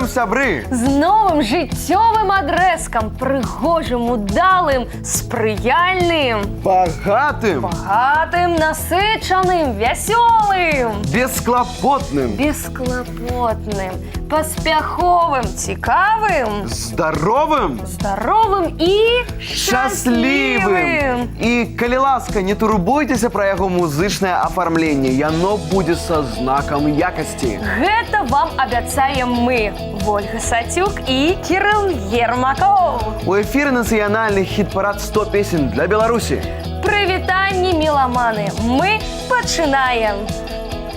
новым, сябры! З новым жыццёвым адрэзкам, прыгожым, удалым, спрыяльным, Багатым! насычаным, вясёлым, Бесклопотным! бесклапотным, паспяховым, цікавым, Здоровым! і Счастливым! І, калі ласка, не турбуйцеся пра яго музычнае афармленне. Яно будзе са знакам якасці. Гэта вам абяцаем мы, Вольга Сацюк і Кірыл Ермакоў. У эфіры нацыянальны хіт-парад 100 песень для Беларусі. Прывітанні, меламаны, мы пачынаем.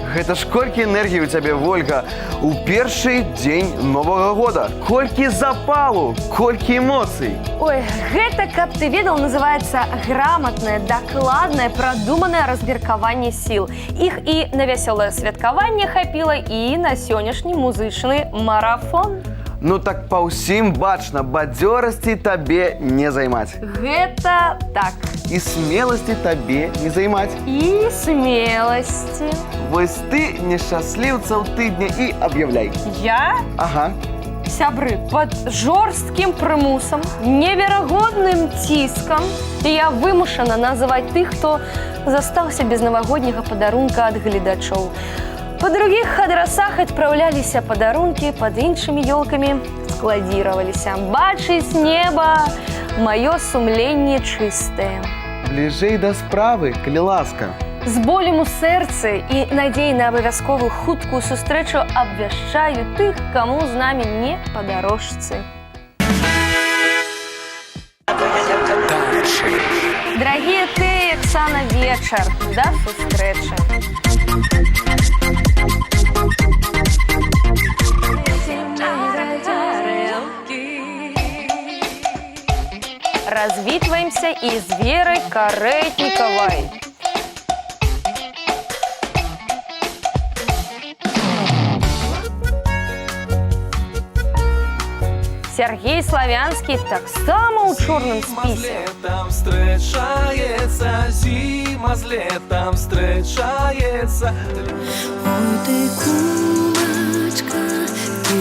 Гэта ж колькі энергіі ў цябе, Вольга, у першы дзень Новага года. Колькі запалу, колькі эмоцый. Ой, гэта, каб ты ведаў, называецца грамотнае, дакладнае, прадуманае размеркаванне сіл. Іх і на вясёлае святкаванне хапіла, і на сённяшні музычны марафон. Ну так па ўсім бачна, бадзёрасці табе не займаць. Гэта так. І смеласці табе не займаць. І смеласці. Вось ты нешчасліўцаў тыдня і аб'яўляй. Я? Ага. Сябры, пад жорсткім прымусам, неверагодным ціскам я вымушана называць тых, хто застаўся без навагодняга падарунка ад гледачоў. Па другіх адрасах адпраўляліся падарункі, пад іншымі ёлкамі складзіраваліся. Бачыць неба, маё сумленне чыстае. Бліжэй да справы, калі ласка. З болем у сэрцы і надзей на абавязковую хуткую сустрэчу абвяшчаю тых, каму з намі не па дарожцы. Дарагія ты, Аксана, вечар. Да сустрэчы. Развітваемся і з Верай Карэтнікавай. Сергей Славянскі таксама ў чорным спісе. Там встречается зима, с летом встречается. Ой, ты кулачка, ты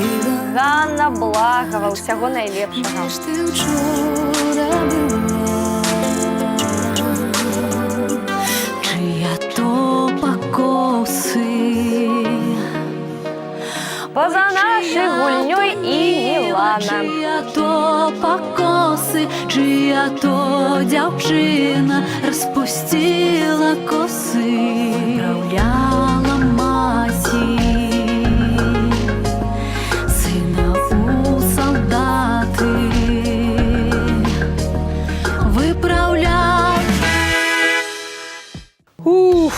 Ганна Благова, усяго найлепшага. ж ты учора была, чия то пакосы. Поза нашай гульнёй і Мілана. Чия то пакосы, чия то дзяўчына распусціла косы, выпраўляла маці сына у салдаты, выпраўляла. Уф,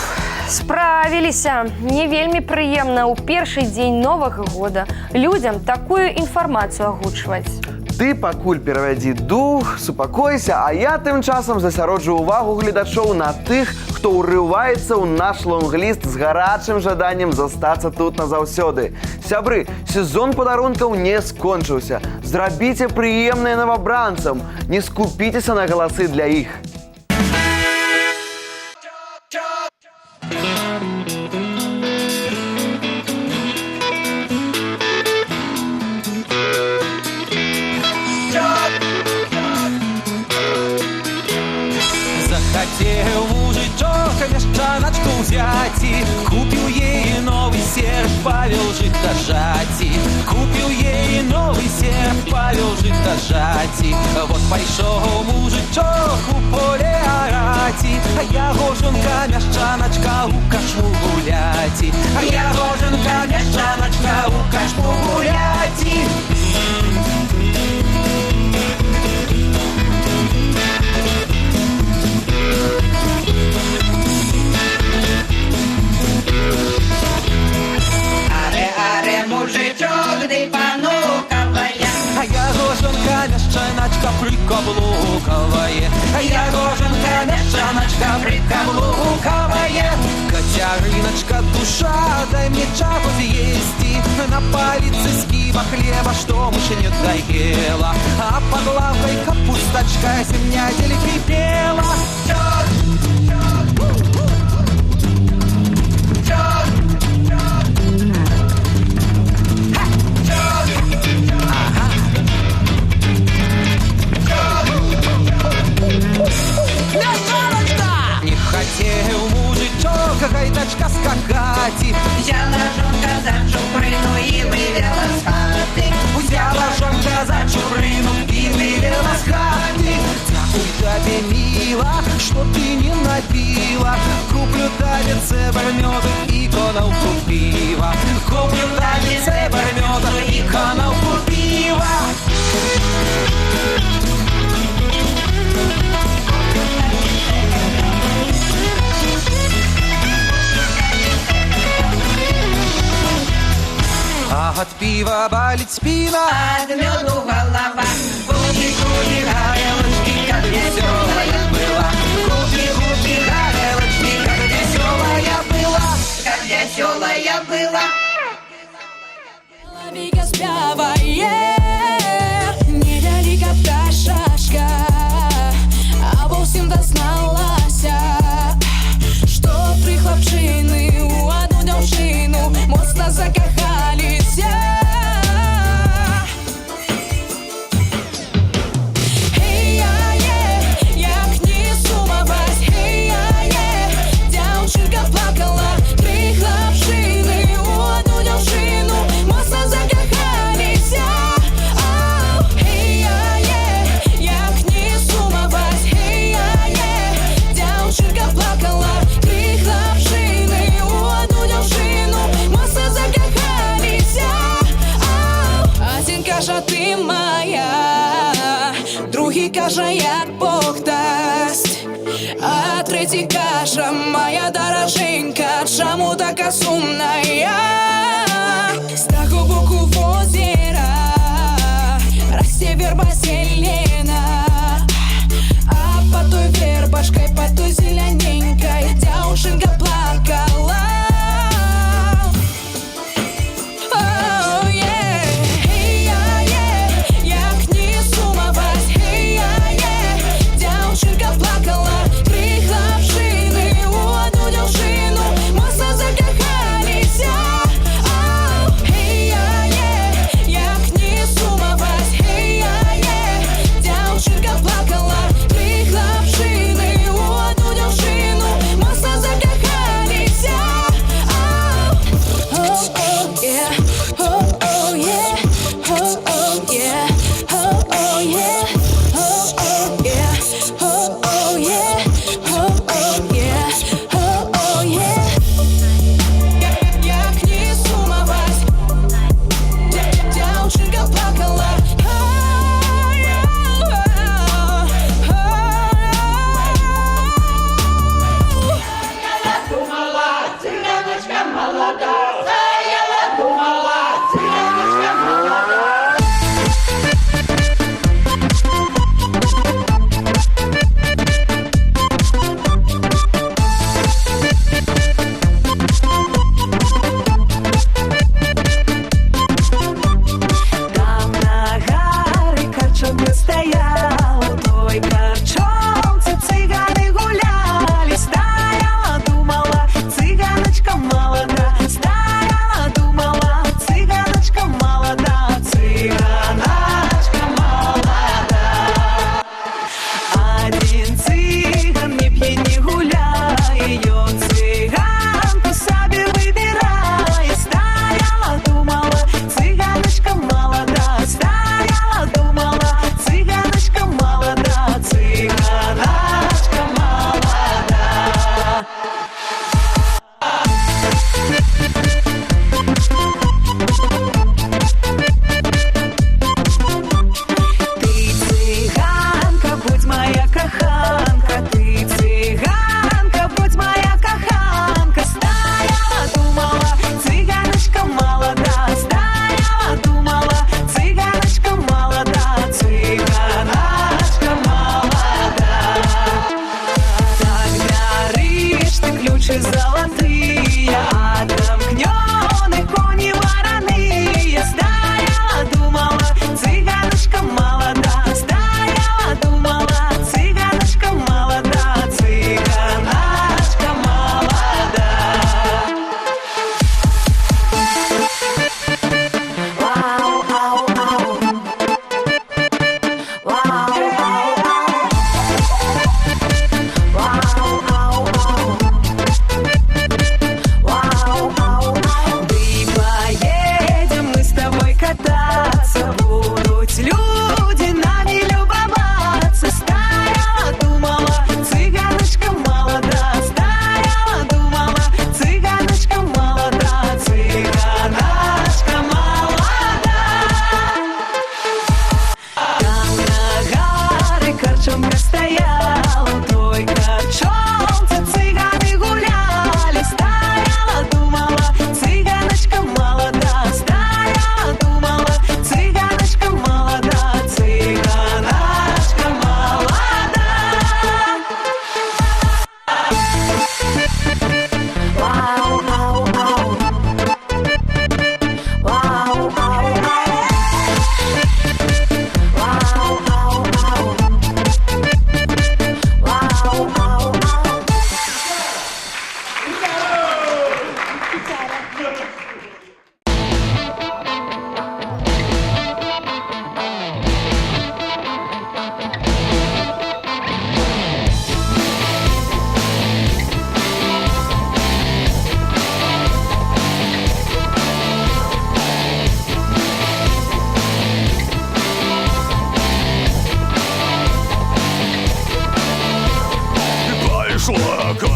справіліся. Не вельмі прыемна ў першы дзень Новага года людзям такую інфармацыю агучваць. Ты пакуль перавядзі дух, супакойся, а я тым часам засяроджу увагу гледачоў на тых, хто ўрываецца ў наш лонгліст з гарачым жаданнем застацца тут назаўсёды. Сябры, сезон падарункаў не скончыўся. Зрабіце прыемнае новабранцам, не скупіцеся на галасы для іх. Захотел мужичок мяшчаначку взяти, купил ей новый серп, Павел житожати. Купил ей новый серп, Павел житожати. Вот пошел мужичок у поле орати, а я гоженка мяшчаначка у кашму гуляти. А я гоженка мяшчаначка у кашму гуляти. Мужичок, ды панукавая. А я гоженка мяшчаначка прикаблуковая. А я гоженка мяшчаначка прикаблуковая. Катериночка, душа, дай мне чапу съести. На палице скиба хлеба, что мышь не доела. А под лавкой капусточка земнятель кипела. Куплю танець бармьоток і коновку пива. Куплю танець бармьоток і коновку пива. А от пива болит спина, От меду голова. Купи, горелочки, как веселая была. Купи, горелочки, как веселая была. Как веселая была. Соловейка спяває, недаліка пташашка, а усім дозналася, що три хлопчини у одну дівчину моцно закохалися. Гей-я-є, як не сумовать, гей-я-є, дівчинка плакала, три хлопчини у одну дівчину моцно закохалися. Ау, гей-я-є, як не сумовать, гей-я-є, дівчинка плакала, три хлопчини у одну дівчину моцно закохалися. Ау, один каже, ти моя, другий каже, як Бог дасть, а третій каже, моя дороженька, чому така сумна я? З того боку озера росте верба зелена, а по той вербашкой, по той зелененькой девушенька плакала. Oh, yeah. Гей-я-є, як не сумовать, гей-я-є, дівчинка плакала, три хлопчини у одну дівчину моцно закохалися. Ау, гей-я-є, як не сумовать, гей-я-є,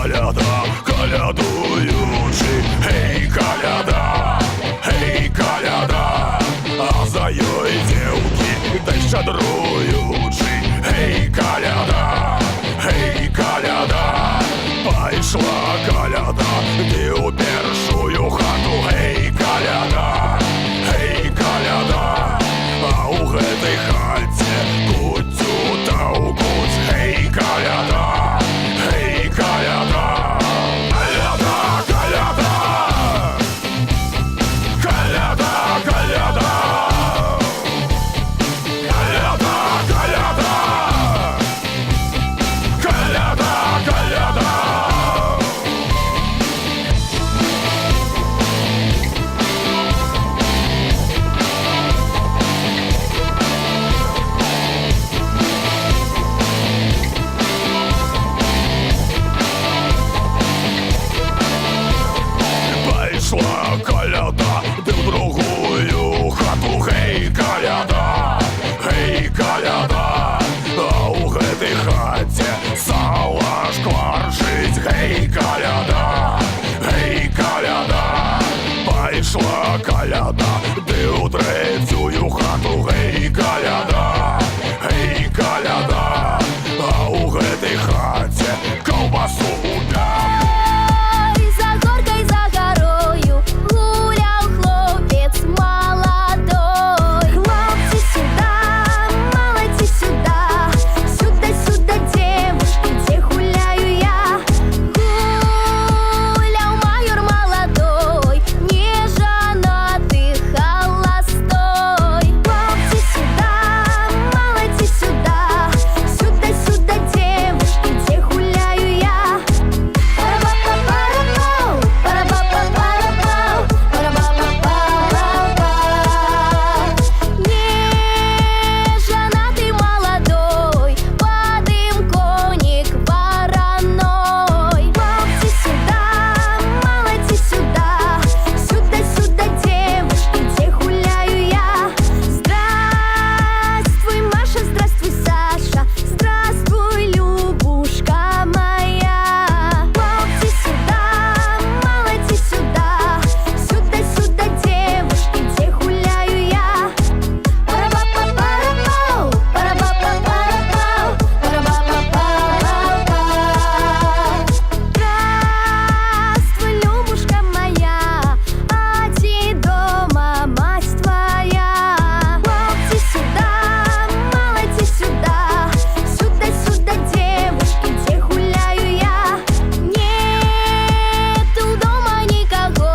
коляда, колядуючи, гей, коляда, а за ёй дівки, та й щедруючи, гей, коляда, пайшла коляда, ти у першую хату, гей, коляда, а у гэтай хаце куцю та у куць, гей, коляда, коляда, коляда, коляда, коляда, Пайшла коляда, ти в другую хату, гей, коляда, а у гэтай хаце сала шкварчыць, гей, коляда, пайшла коляда, ти у трэцюю хату, гей, коляда, а у гэтай хаце каўбасу убяў. Ой, за горкой, за горою гулял хлопец молодой. Хлопцы сюда, молодцы сюда, сюда, сюда, девушки, где гуляю я. Гулял майор молодой, не женатый, холостой. Хлопцы сюда, молодцы сюда, сюда, сюда, девушки, где гуляю я. Не женатый молодой, под им коник вороной. Хлопцы сюда, молодцы сюда, сюда, сюда, девушки, где гуляю я. Здравствуй, Маша, здравствуй, Саша, здравствуй, Любушка моя. Хлопцы сюда, молодцы сюда, сюда, сюда, девушки, где гуляю я. Пара-па-па-пара-пау, пара-па-па-пара-пау, пара-па-па-пау-пау. Здравствуй, Любушка моя, ади дома мать твоя. Хлопцы сюда, молодцы сюда, сюда, сюда, девушки, где гуляю я. Нету дома никого,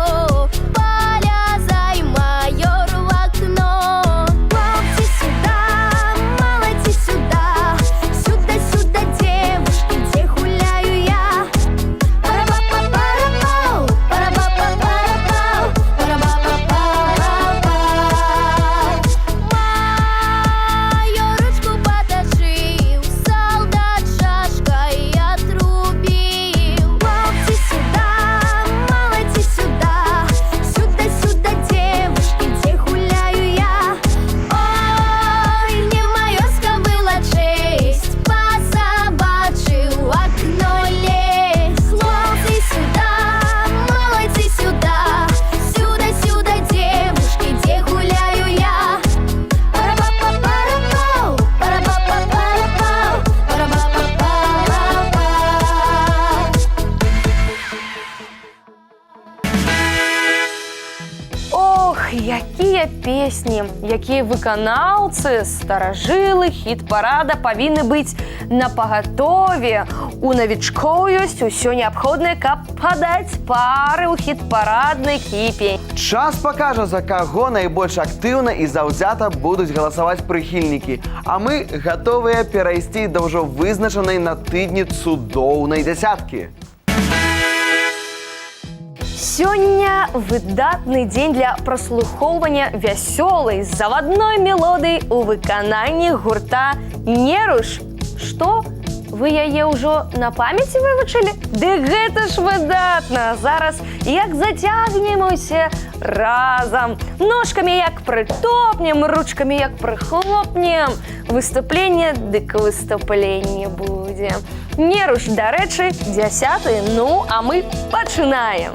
полезай, майор, в окно. Хлопцы сюда, молодцы сюда, сюда, сюда, девушки, где гуляю я. Пара-па-па-пара-пау, пара-па-па-пара-пау, пара-па-па-пау-пау. Мою ручку поточил, солдат шашкой отрубил. Хлопцы сюда, молодцы сюда, сюда, сюда, девушки, где гуляю я. Ой, не в майорском была честь, по собачьи в окно лезть. Хлопцы сюда, молодцы сюда, сюда, сюда, девушки, где гуляю я. Пара-па-па-пара-пау, пара-па-па-пара-пау, пара-па-па-пау-пау. Ох, якія песні, якія выканаўцы, старажылы хіт-парада павінны быць на пагатове. У навічкоў ёсць усё неабходнае, каб падаць пары ў хіт-параднай кіпе. Час пакажа, за каго найбольш актыўна і заўзята будуць галасаваць прыхільнікі. А мы гатовыя перайсці да ўжо вызначанай на тыдні цудоўнай дзясяткі. Сёння выдатны дзень для праслухоўвання вясёлай завадной мелодыі ў выкананні гурта «Неруш». Што? Вы яе ўжо на памяці вывучылі? Ды гэта ж выдатна! Зараз як зацягнемся разам. Ножкамі як прытопнем, ручкамі як прыхлопнем. Выступленне дык выступленне будзе. Не руш, дарэчы, 10-й, ну, а мы пачынаем.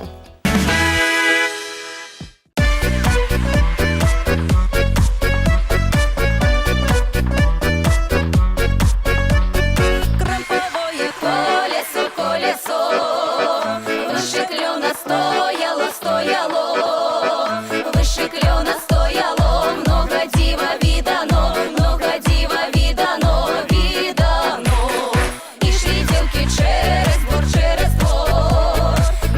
Крамповое колесо, колесо, выше клена стояло, стояло, выше клена стояло, много дива видано, много дива видано, видано. И шли девки через двор,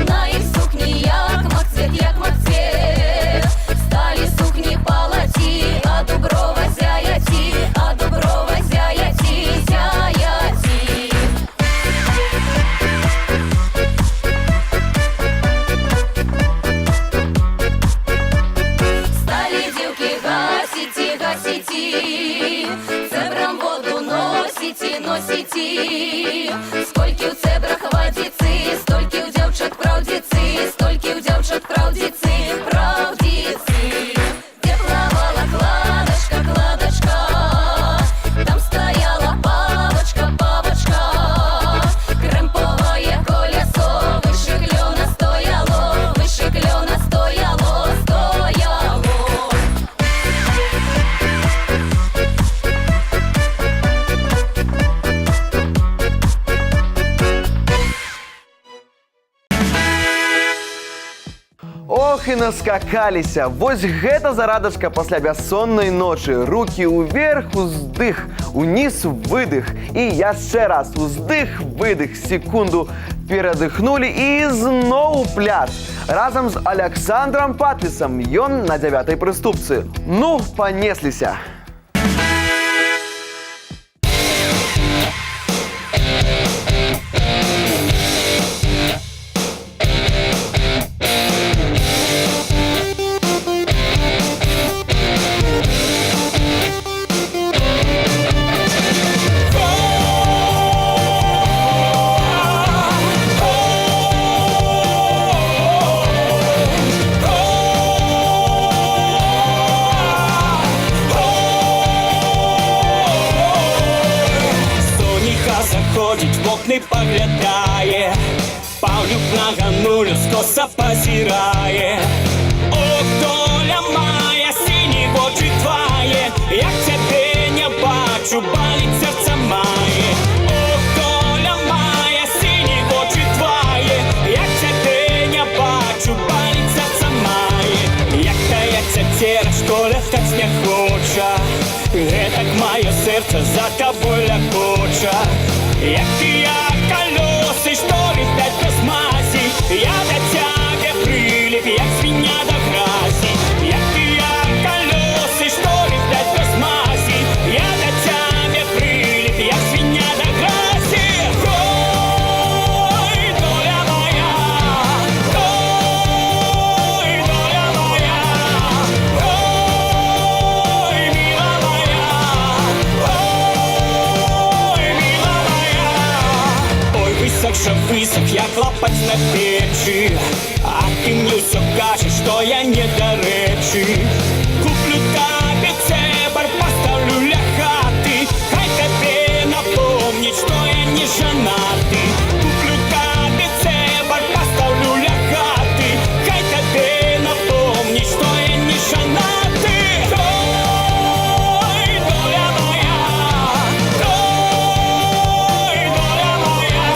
на их сукни як махцвет, стали сукни палати, а дуброва зяяти, а дуброва зяяти, зяяти. Стали девки гасити, гасити, цебрам воду носите, носите. Скольки у цебра хватицы, стольки у девчат правдицы, стольки у девчат правдицы, правдицы. Где плавала кладочка, кладочка, там стояла павочка, павочка. Кремповое колесо, выше клена стояло, выше клена стояло, стояло. Ох, і наскакаліся. Вось гэта зарадачка пасля бяссоннай ночы. Рукі ўверх, уздых, уніз, выдых. І яшчэ раз уздых, выдых. Секунду перадыхнулі і зноў пляж. Разам з Аляксандрам Патлісам. Ён на 9-й прыступцы. Ну, панесліся. Заходить в окна, поглядає, Павлюк на ганулю скоса позирає. Ох, доля моя, сині очі твоє, як тебе не бачу, болить серце моє. Ох, доля моя, сині очі твоє, як тебе не бачу, болить серце моє. Як тається тера, що легкать не хоче, гэтак моє серце за тобой лягоче. Як я колеса, что летать без мази, я до тебя прилип, як свинья до грязи. Як я колеса, что летать без мази, я до тебя прилип, як свинья до грязи. Ой, доля моя, ой, доля моя, ой, мила моя, ой, мила моя. Ой, высок же высок, я хлопать на печи, а ты мне все кажешь, что я не до речи. Куплю тебе цебр, поставлю ля хаты, хай тебе напомнить, что я не женатый. Куплю тебе цебр, поставлю ля хаты, хай тебе напомнить, что я не женатый. Ой, доля моя, ой, доля моя,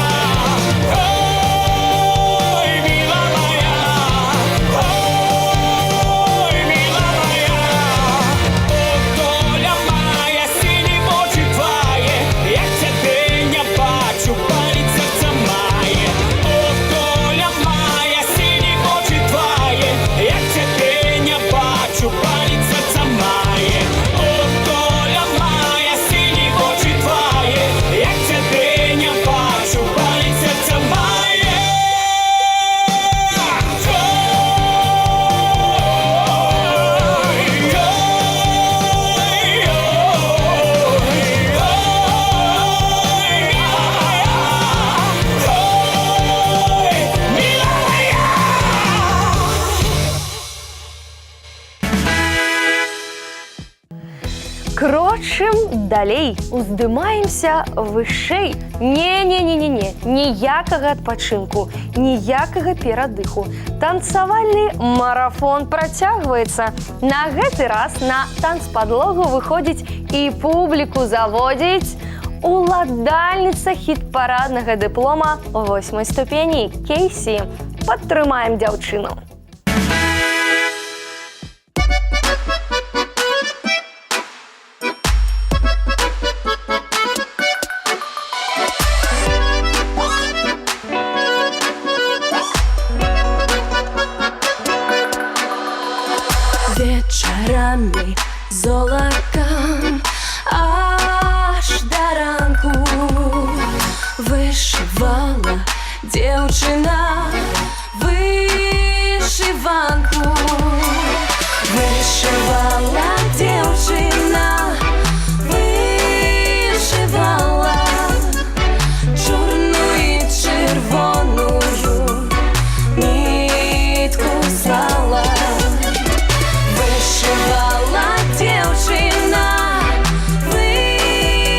ой, мила моя, ой, Іншым далей, уздымаемся вышэй. Не-не-не-не-не, ніякага адпачынку, ніякага перадыху. Танцавальны марафон працягваецца. На гэты раз на танцпадлогу выходзіць і публіку заводзіць уладальніца хіт-параднага дыплома 8-й ступені Кейсі. Падтрымаем дзяўчыну. Вечорами золотом аж до ранку вышивала девчина вышиванку. Вышивала девчина, вышивала черную и червоную нитку слала. Вышивала девчина, вышивала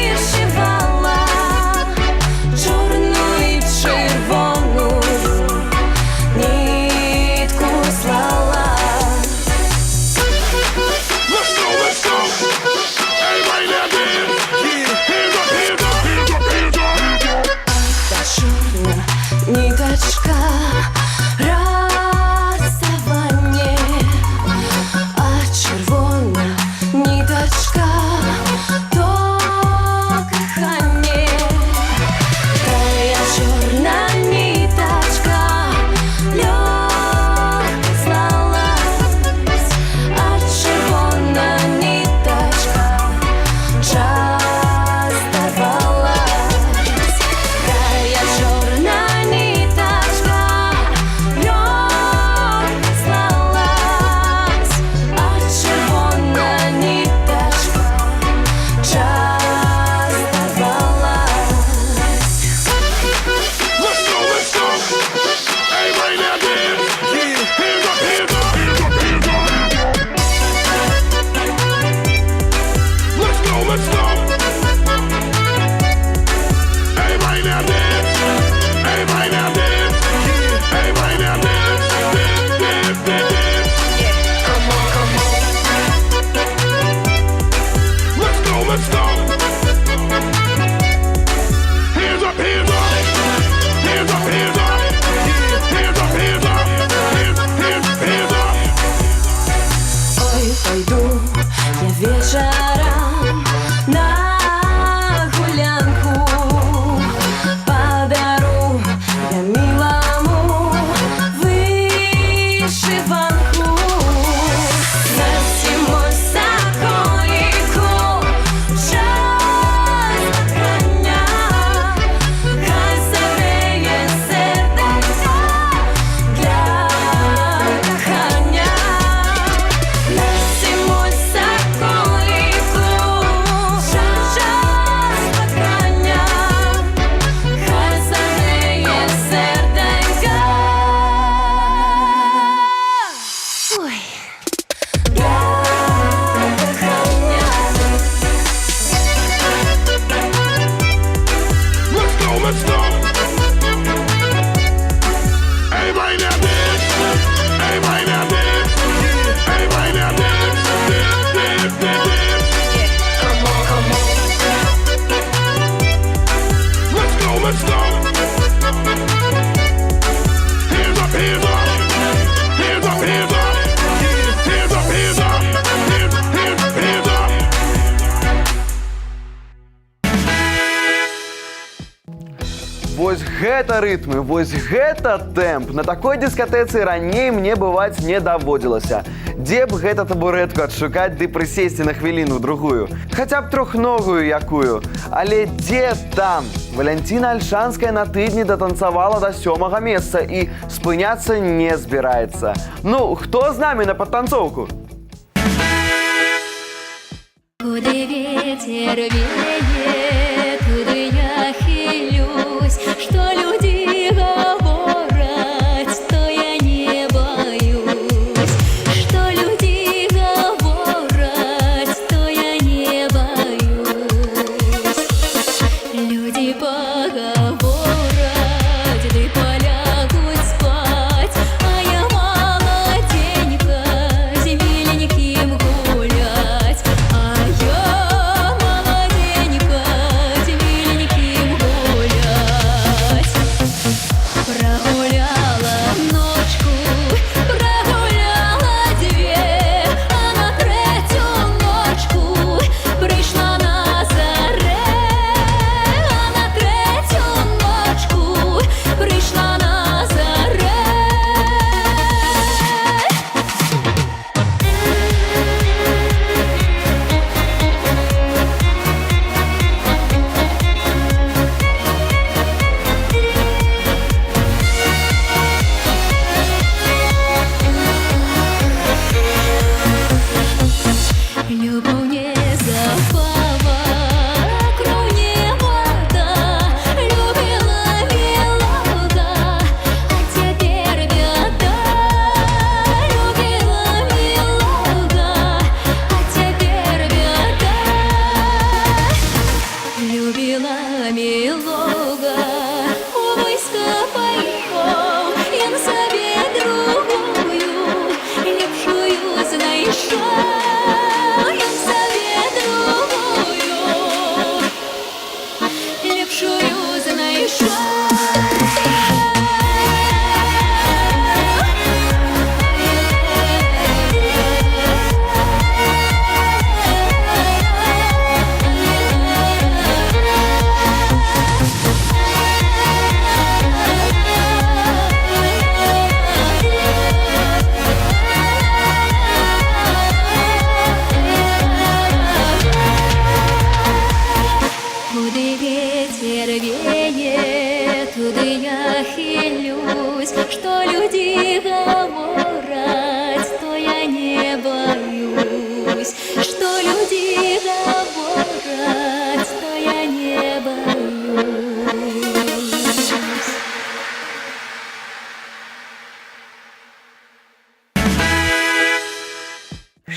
черную и червоную нитку слала. Let's go. Everybody now dance. Hands up, hands up, hands up, hands up, hands up. Та черная ниточка расставание, а червона ниточка то кохание. Тая черная ниточка легко слалась, а червона ниточка часто рвалась. Тая черная ниточка легко слалась, а червона ниточка часто рвалась. Let's go. Everybody now dance. Hands up, hands up, hands up, hands up, hands up. Let's go. Everybody now dance. Everybody now dance. Everybody now dance. Dance, dance, dance. Come on. Let's go. Hands up, hands up. Hands up, hands up. Hands up, hands up. Hands up. Ой, пойду я вечером на гулянку, подару я милому вышиванку. На зимой соколику часто коня, хай согреє серденько для кохання. На зимой соколику часто коня, хай согреє серденько. Ой, для кохання. Let's go. Everybody now dance. Everybody now dance. Everybody now dance. Dance, dance, dance. Come on. Let's go. Hands up, hands up. Hands up, hands up. Hands up, hands up. Hands up. Вось гэта рытмы, вось гэта тэмп. На такой дыскатэцы раней мне бываць не даводзілася. Дзе б гэта табурэтку адшукаць ды прысесці на хвіліну-другую. Хаця б трохногую якую. Але дзе там? Валянціна Альшанская на тыдні датанцавала да 7-га месца і спыняцца не збіраецца. Ну, хто з намі на падтанцоўку? Куды ветер веет, туды я хилюсь, что люди говорят, то я не боюсь, что люди говорят, то я не боюсь. я хилюсь, что люди говорят, то я не боюсь, что люди говорят, то я не боюсь.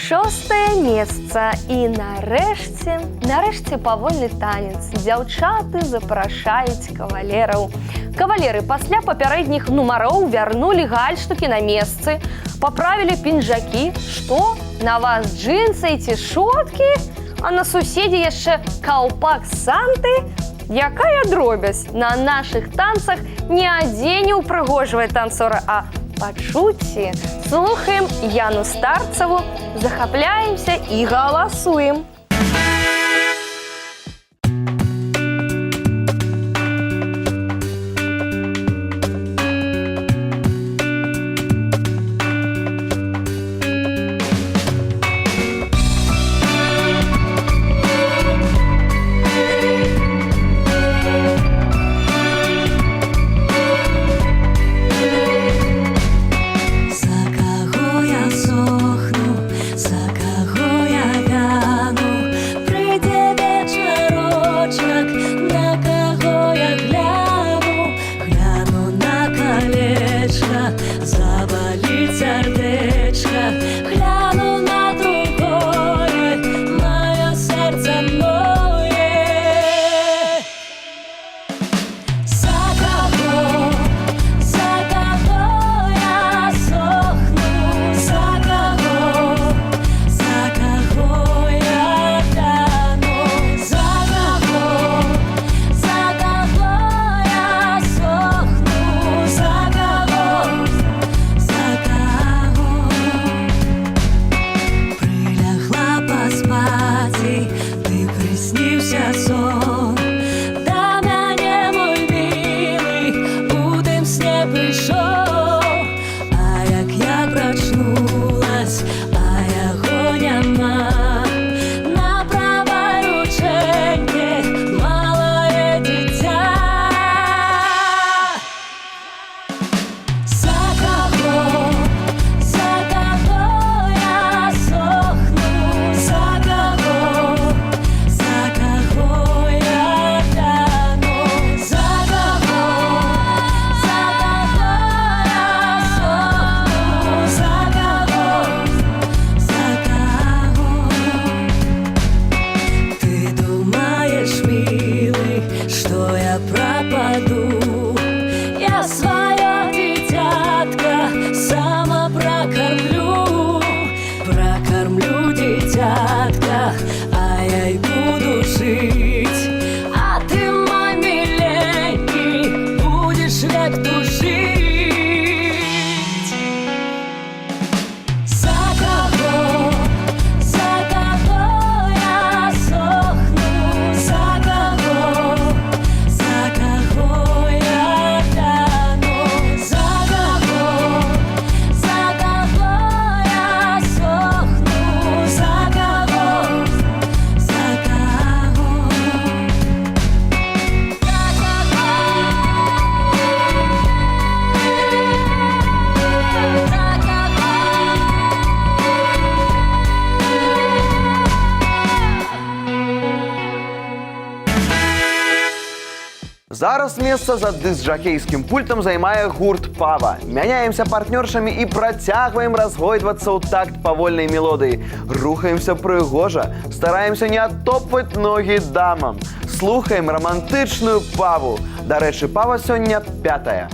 6-е месца і нарэшце павольны танец. Дзяўчаты запрашаюць кавалераў. Кавалеры пасля папярэдніх нумароў вярнулі гальштукі на месцы, паправілі пінжакі. Што? На вас джинсы ці шоткі? А на суседзе яшчэ каўпак Санты? Якая дробязь? На нашых танцах не адзень не ўпрыгожвае танцора, а пачуцці. Слухаем Яну Старцеву, захапляемся і галасуем. Зараз месца за дыск-жакейскім пультам займае гурт Пава. Мяняемся партнёршамі і працягваем разгойдвацца ў такт павольнай мелодыі. Рухаемся прыгожа, стараемся не адтопваць ногі дамам. Слухаем романтычную Паву. Дарэчы, Пава сёння 5-я.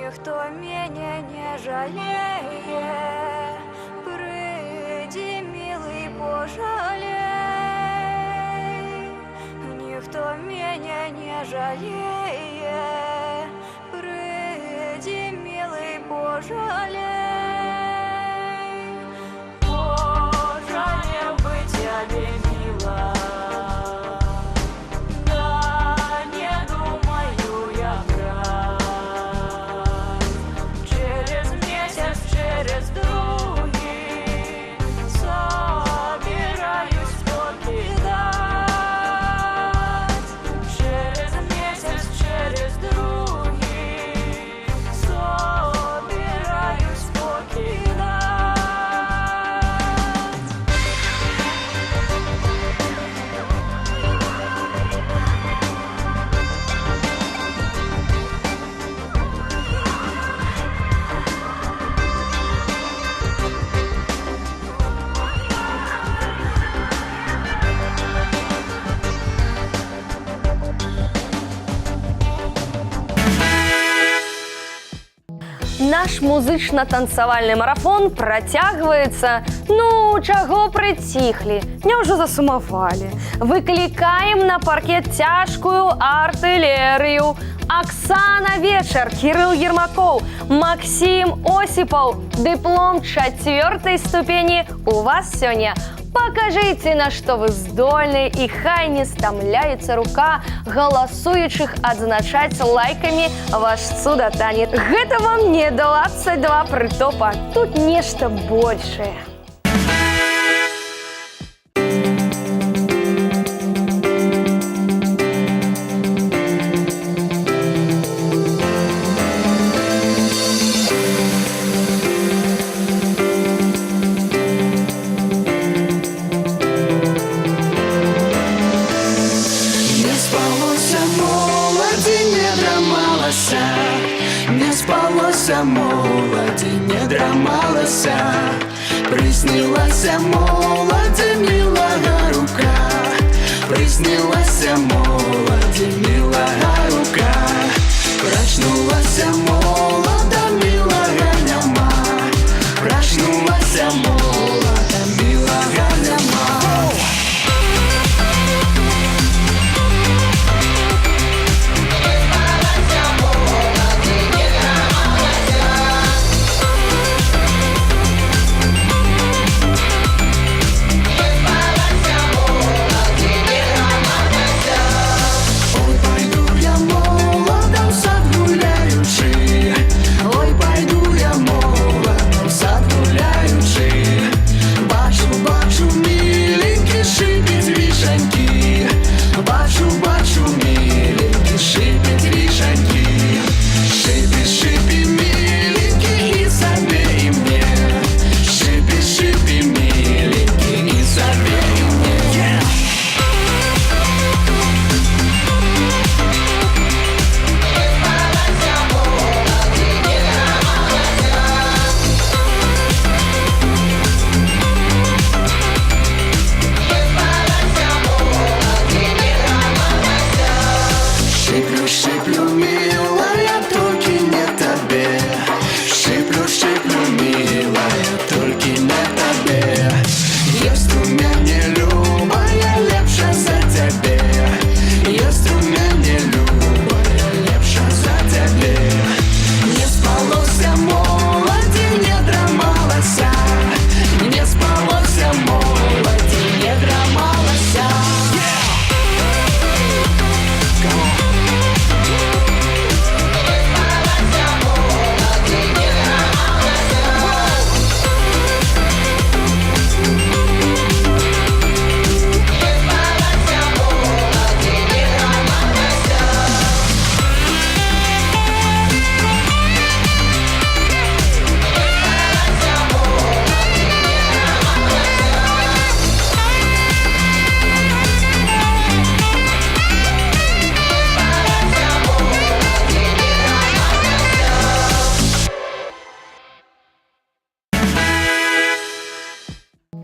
Ніхто мене не жаліє, прийди, милий, пожалей. Ніхто мене не жаліє, прийди, милий, пожалей. Пожалей бы тебе, мила. Да не думаю я врать. Через месяц, через другий собираюсь покидать. Через месяц, через другий собираюсь покидать. Наш музычна-танцавальны марафон працягваецца. Ну, чаго прыціхлі? Няўжо засумавалі? Выклікаем на паркет цяжкую артылерыю. Оксана Вечар, Кирилл Ермаков, Максим Осипов. Диплом 4-й ступені у вас сёння. Покажите, на что вы здольны, и хай не стамляется рука голосующих адзначаць лайками ваш цудатанец. Гэта вам не 22 прытопа, тут нешта большее. Не спалося, молоді, не драмалася, приснилася молоді, милая рука, приснилася молоді, милая рука, прочнулася молода, милая няма, прочнулася молода, милая няма.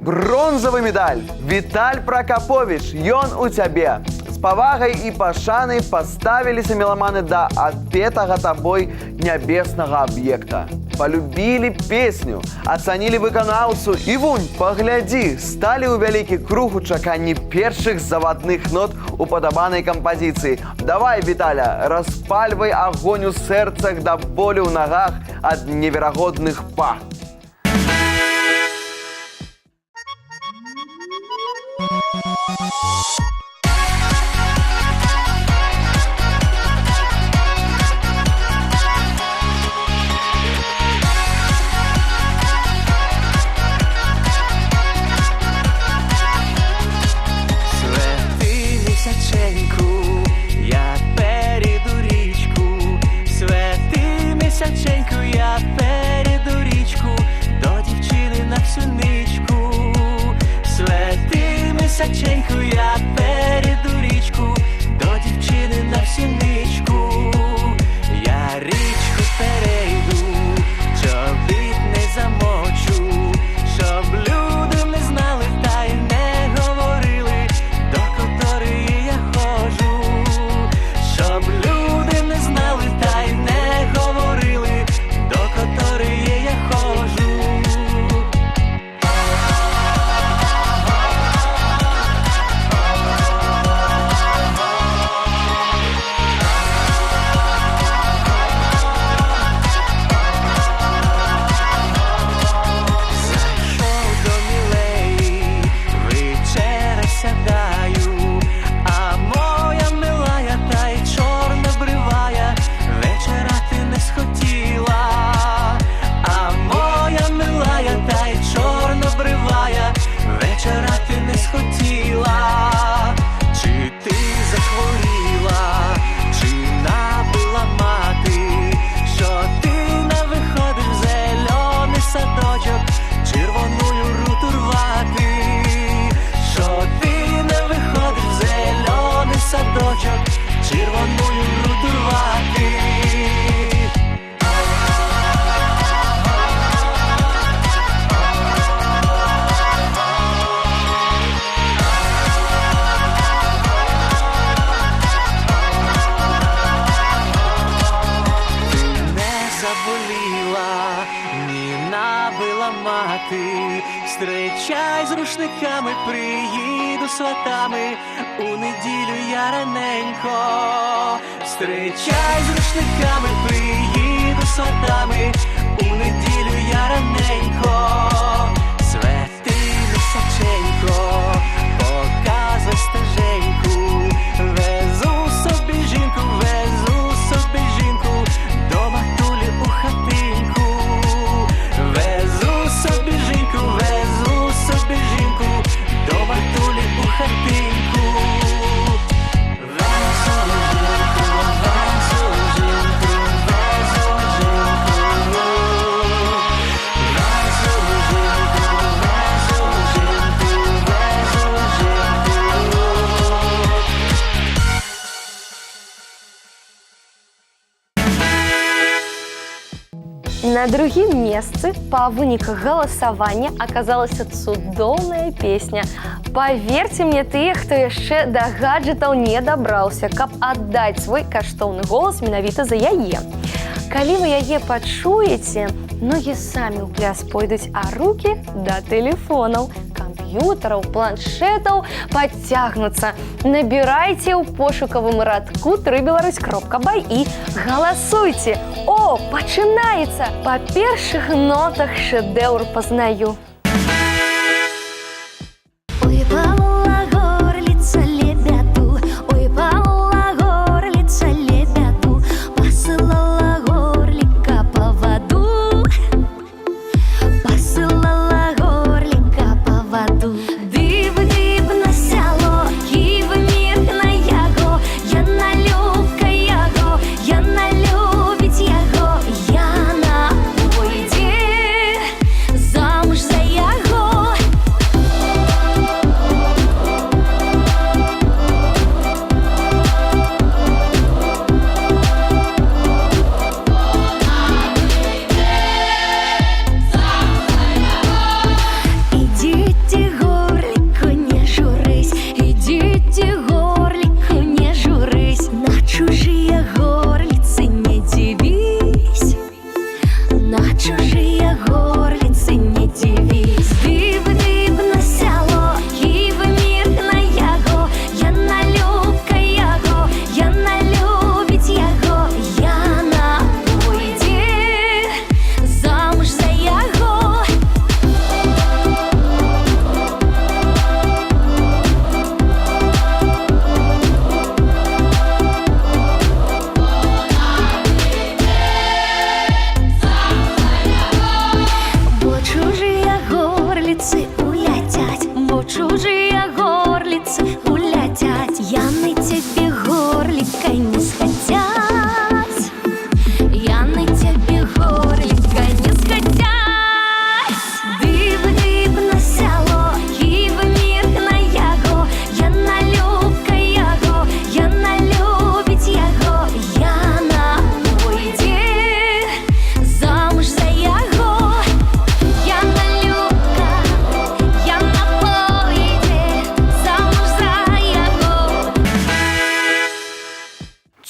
Бронзовый медаль. Віталь Прокопович, ён у цябе. павагай і пашанай паставіліся меламаны да адпетага табой нябеснага аб'екта. Полюбілі песню, ацанілі выканаўцу і вунь, паглядзі, сталі ў вялікі круг у чаканні першых завадных нот упадабанай кампазіцыі. Давай, Віталя, распальвай агонь у сэрцах да болю ў нагах ад неверагодных па. Свети місяченьку, я перейду річку. Свети місяченьку, я перейду річку до дівчини на всю ничку. Свети місяченьку, я перейду річку до дівчини на всю ничку. Я річку перейду, чобіт не замочу, щоб люди не знали та й не говорили, до котрої я ходжу. Щоб люди не знали та й не говорили, до котрої я ходжу. Зайшов до мілеї, вечеря сядаю, а моя милая та й чорна бривая вечеряти не схотіла. А моя милая та й чорна бривая вечеряти не схотіла. Чи ти захворіла, чи набила мати, що ти не виходиш в зелений садочок, червоною руту рвати, що ти не виходиш в зелений садочок, червоною руту рвати. Ти не заболіла, ні набила мати. Зустрічай з рушниками, приїду сватами, у неділю я раненько. Зустрічай з рушниками, приїду сватами, у неділю я раненько. Свети місяченько, показуй стеженьку, везу собі жінку, везу собі жінку, до матулі у хатинку. Везу собі жінку, везу собі жінку, до матулі у хатинку. Везу жінку, везу жінку, везу жінку. Везу жінку, везу жінку, везу жінку. На другім месцы по выніках галасавання аказалася цудоўная песня. Паверьце мне, тыя, хто яшчэ да гаджетаў не дабраўся, каб аддаць свой каштоўны голас менавіта за яе. Калі вы яе пачуеце, ногі самі ў пляс пойдуць, а рукі да тэлефонаў, камп'ютараў, планшетаў падцягнуцца. Набірайце ў пошукавым радку www.3belarus.by і галасуйце. О, пачынаецца! Па першых нотах шэдэўр пазнаю. Ой, Павла горлица лебяду, ой, Павла горлица лебяду, посылала горлика по воду, посылала горлика по воду. Див-див на сяло, кив мір на яго, яна любка яго, яна любить яго, яна пойде замуж за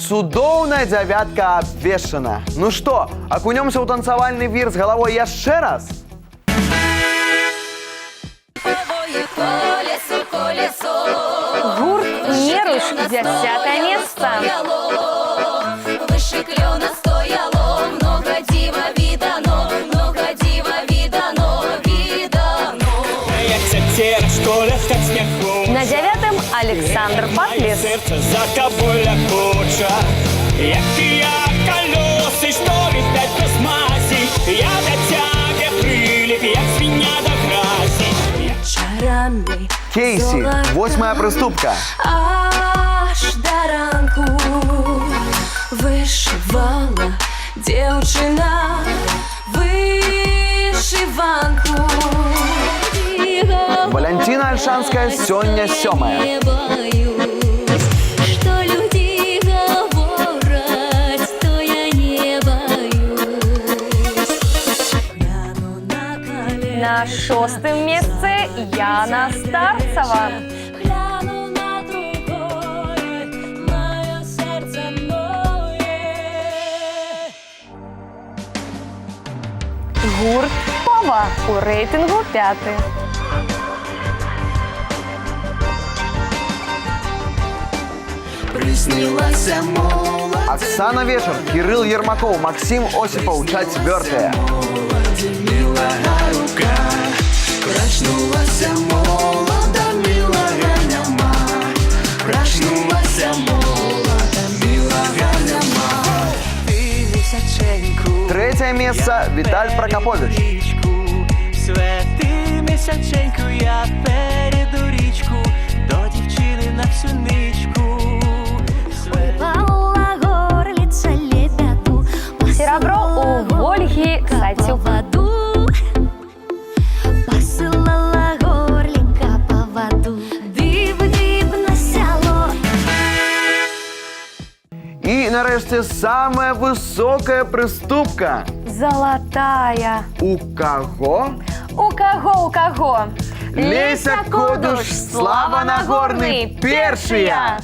Цудоўная дзявятка абвешчана. Ну што, акунёмся ў танцавальны вір з галавой яшчэ раз? Гурт «Неруш» 10-е место. Выше клена стояло, много дива видано, Як цяцера, што ляскаць снягу. На 9-м Александр Патлес. Сердце за тобой лякуча, як тыя колёсы, што летаць без масі. Я да цябе прыліп, як свіння да гразі. чарами. Кейсі, 8-я прыступка. Аж до ранку вышивала девчина вышиванку. Валентина Альшанская, сёння 7-я. Не боюсь, что люди говорят, то я не боюсь. Гляну на колено. На 6-м месце Яна Старцева. Гляну на другое, мое сердце ноет. Гурт «Пова» у рейтингу 5-й. Приснилась молодь, Оксана Вечер, Кирилл Ермаков, Максим Осипов, 4-я. милая рука. Проснулась молода, милая няма. Проснулась молода, милая няма. Ты місяченьку, 3-е место Виталь Прокопович. Свети місяченьку, я перейду річку до дівчини на всю ничку. Пала горлица лебяду, Серебро у Ольги Сатюк. воду. Посылала горлика по воду. Див-див на сяло. И, нарешті, самая высокая прыступка. Золотая. У кого? У кого? Леся Кодуш, Слава Нагорный, першыя.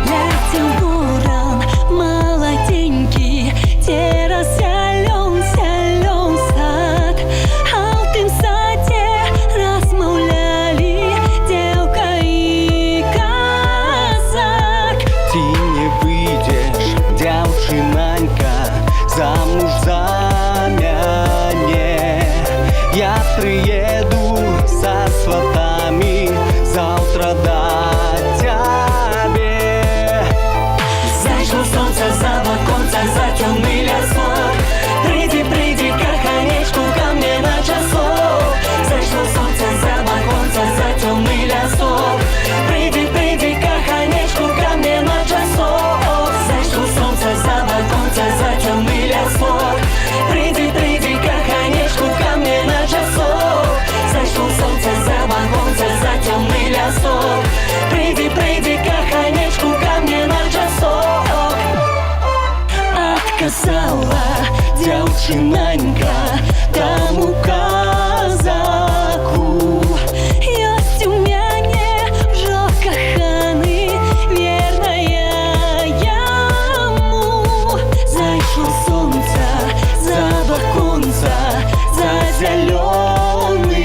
Летел ворон молоденький, террас сялен сад. А в тым саде размовляли девка и казак. Ти не выйдешь, дівчинанька, замуж за мяне. Я приеду со сватами завтра до тебе. Зайшло солнце за оконце, за темный лесок. Приди, каханечку ко мне на часок. Зайшло солнце за оконце, за темный лесок. Приди, каханечку ко мне на часок. Зайшло солнце за оконце, за темный лесок. Приди, каханечку ко мне на часок. Зайшло солнце за оконце, за темный лесок. Приди, каханечку ко мне на часок. Отказала девчинанька тому казаку. Есть у мяне вже коханий, вірная яму. Зайшло сонце за оконца, за зеленый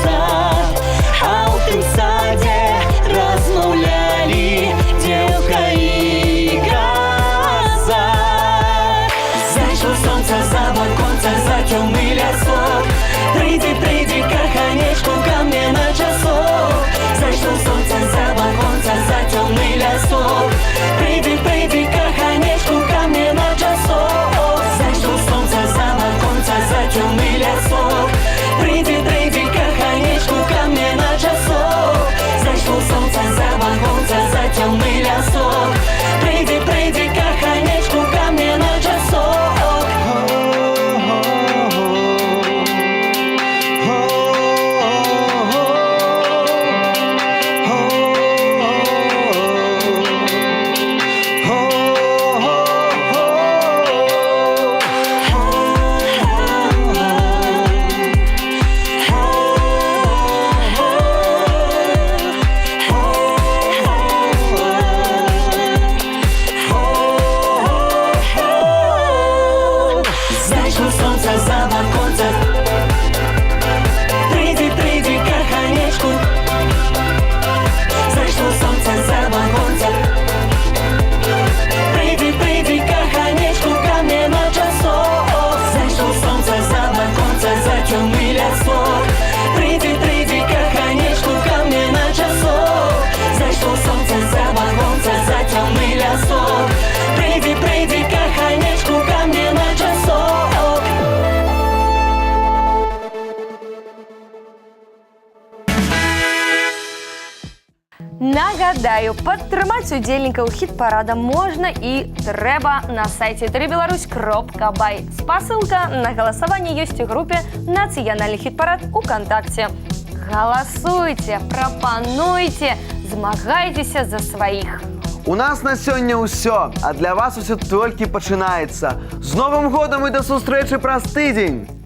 сад. А в тым саде размовляли девка и казак. Зайшло сонце за оконце, Нагадаю, падтрымаць удзельнікаў хіт-парада можна і трэба на сайце tvbelarus.by. Спасылка на галасаванне ёсць у групе «Нацыянальны хіт-парад» УКонтакце. Галасуйце, прапануйце, змагайцеся за сваіх. У нас на сёння ўсё, а для вас усё толькі пачынаецца. З Новым годам і да сустрэчы праз тыдзень!